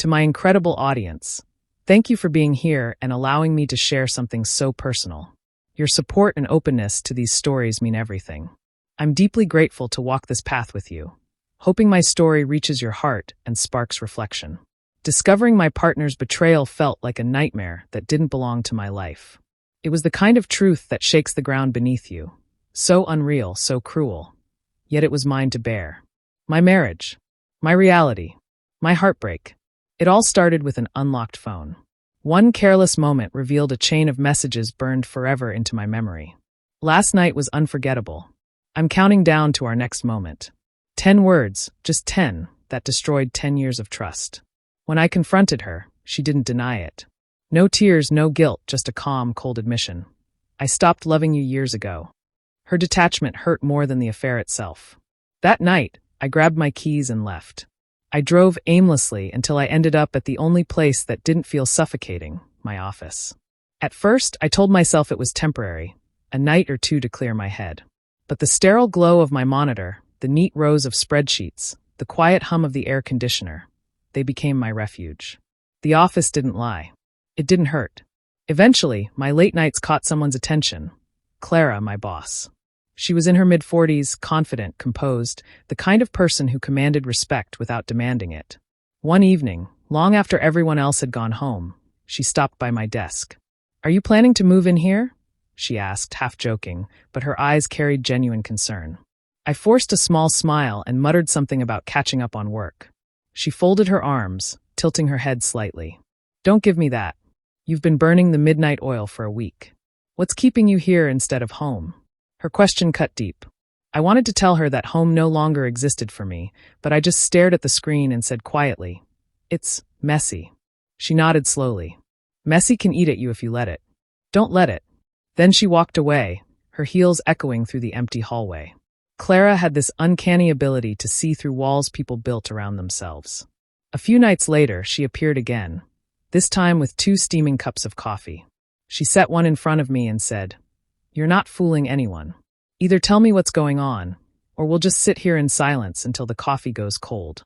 To my incredible audience, thank you for being here and allowing me to share something so personal. Your support and openness to these stories mean everything. I'm deeply grateful to walk this path with you, hoping my story reaches your heart and sparks reflection. Discovering my partner's betrayal felt like a nightmare that didn't belong to my life. It was the kind of truth that shakes the ground beneath you. So unreal, so cruel. Yet it was mine to bear. My marriage. My reality. My heartbreak. It all started with an unlocked phone. One careless moment revealed a chain of messages burned forever into my memory. Last night was unforgettable. I'm counting down to our next moment. 10 words, just 10, that destroyed 10 years of trust. When I confronted her, she didn't deny it. No tears, no guilt, just a calm, cold admission. I stopped loving you years ago. Her detachment hurt more than the affair itself. That night, I grabbed my keys and left. I drove aimlessly until I ended up at the only place that didn't feel suffocating, my office. At first, I told myself it was temporary, a night or two to clear my head. But the sterile glow of my monitor, the neat rows of spreadsheets, the quiet hum of the air conditioner, they became my refuge. The office didn't lie. It didn't hurt. Eventually, my late nights caught someone's attention. Clara, my boss. She was in her mid-40s, confident, composed, the kind of person who commanded respect without demanding it. One evening, long after everyone else had gone home, she stopped by my desk. "Are you planning to move in here?" she asked, half joking, but her eyes carried genuine concern. I forced a small smile and muttered something about catching up on work. She folded her arms, tilting her head slightly. "Don't give me that. You've been burning the midnight oil for a week. What's keeping you here instead of home?" Her question cut deep. I wanted to tell her that home no longer existed for me, but I just stared at the screen and said quietly, "It's messy." She nodded slowly. "Messy can eat at you if you let it. Don't let it." Then she walked away, her heels echoing through the empty hallway. Clara had this uncanny ability to see through walls people built around themselves. A few nights later, she appeared again, this time with 2 steaming cups of coffee. She set one in front of me and said, "You're not fooling anyone. Either tell me what's going on, or we'll just sit here in silence until the coffee goes cold."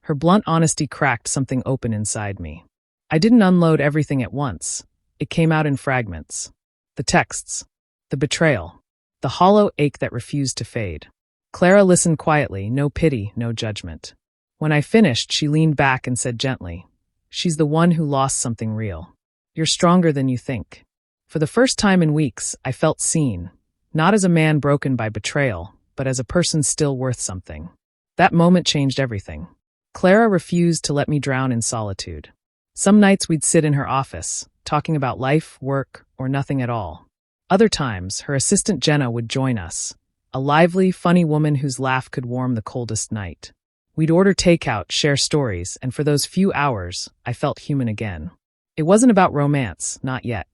Her blunt honesty cracked something open inside me. I didn't unload everything at once. It came out in fragments. The texts, the betrayal, the hollow ache that refused to fade. Clara listened quietly, no pity, no judgment. When I finished, she leaned back and said gently, "She's the one who lost something real. You're stronger than you think." For the first time in weeks, I felt seen, not as a man broken by betrayal, but as a person still worth something. That moment changed everything. Clara refused to let me drown in solitude. Some nights we'd sit in her office, talking about life, work, or nothing at all. Other times, her assistant Jenna would join us, a lively, funny woman whose laugh could warm the coldest night. We'd order takeout, share stories, and for those few hours, I felt human again. It wasn't about romance, not yet.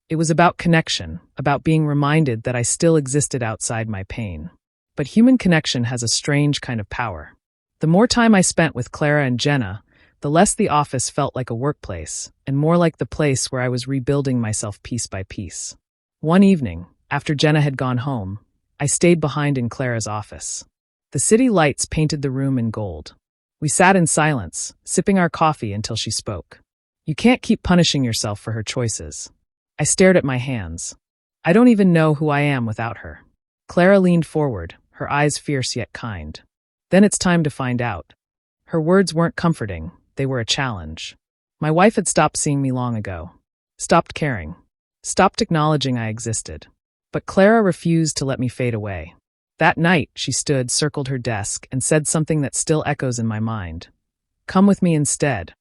It was about connection, about being reminded that I still existed outside my pain. But human connection has a strange kind of power. The more time I spent with Clara and Jenna, the less the office felt like a workplace, and more like the place where I was rebuilding myself piece by piece. One evening, after Jenna had gone home, I stayed behind in Clara's office. The city lights painted the room in gold. We sat in silence, sipping our coffee until she spoke. "You can't keep punishing yourself for her choices." I stared at my hands. "I don't even know who I am without her." Clara leaned forward, her eyes fierce yet kind. "Then it's time to find out." Her words weren't comforting, they were a challenge. My wife had stopped seeing me long ago. Stopped caring. Stopped acknowledging I existed. But Clara refused to let me fade away. That night, she stood, circled her desk, and said something that still echoes in my mind. "Come with me instead."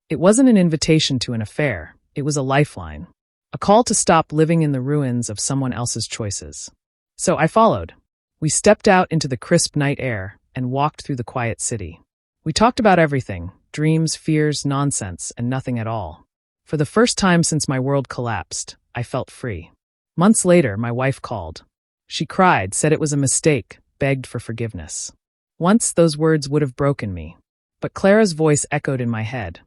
It wasn't an invitation to an affair, it was a lifeline. A call to stop living in the ruins of someone else's choices. So I followed. We stepped out into the crisp night air and walked through the quiet city. We talked about everything, dreams, fears, nonsense, and nothing at all. For the first time since my world collapsed, I felt free. Months later, my wife called. She cried, said it was a mistake, begged for forgiveness. Once those words would have broken me. But Clara's voice echoed in my head.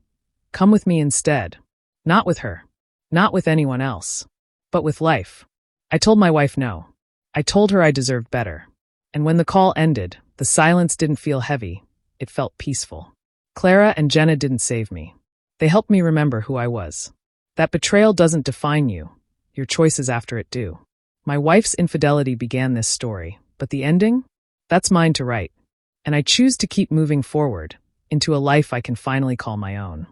"Come with me instead." Not with her. Not with anyone else. But with life. I told my wife no. I told her I deserved better. And when the call ended, the silence didn't feel heavy. It felt peaceful. Clara and Jenna didn't save me. They helped me remember who I was. That betrayal doesn't define you. Your choices after it do. My wife's infidelity began this story, but the ending? That's mine to write. And I choose to keep moving forward into a life I can finally call my own.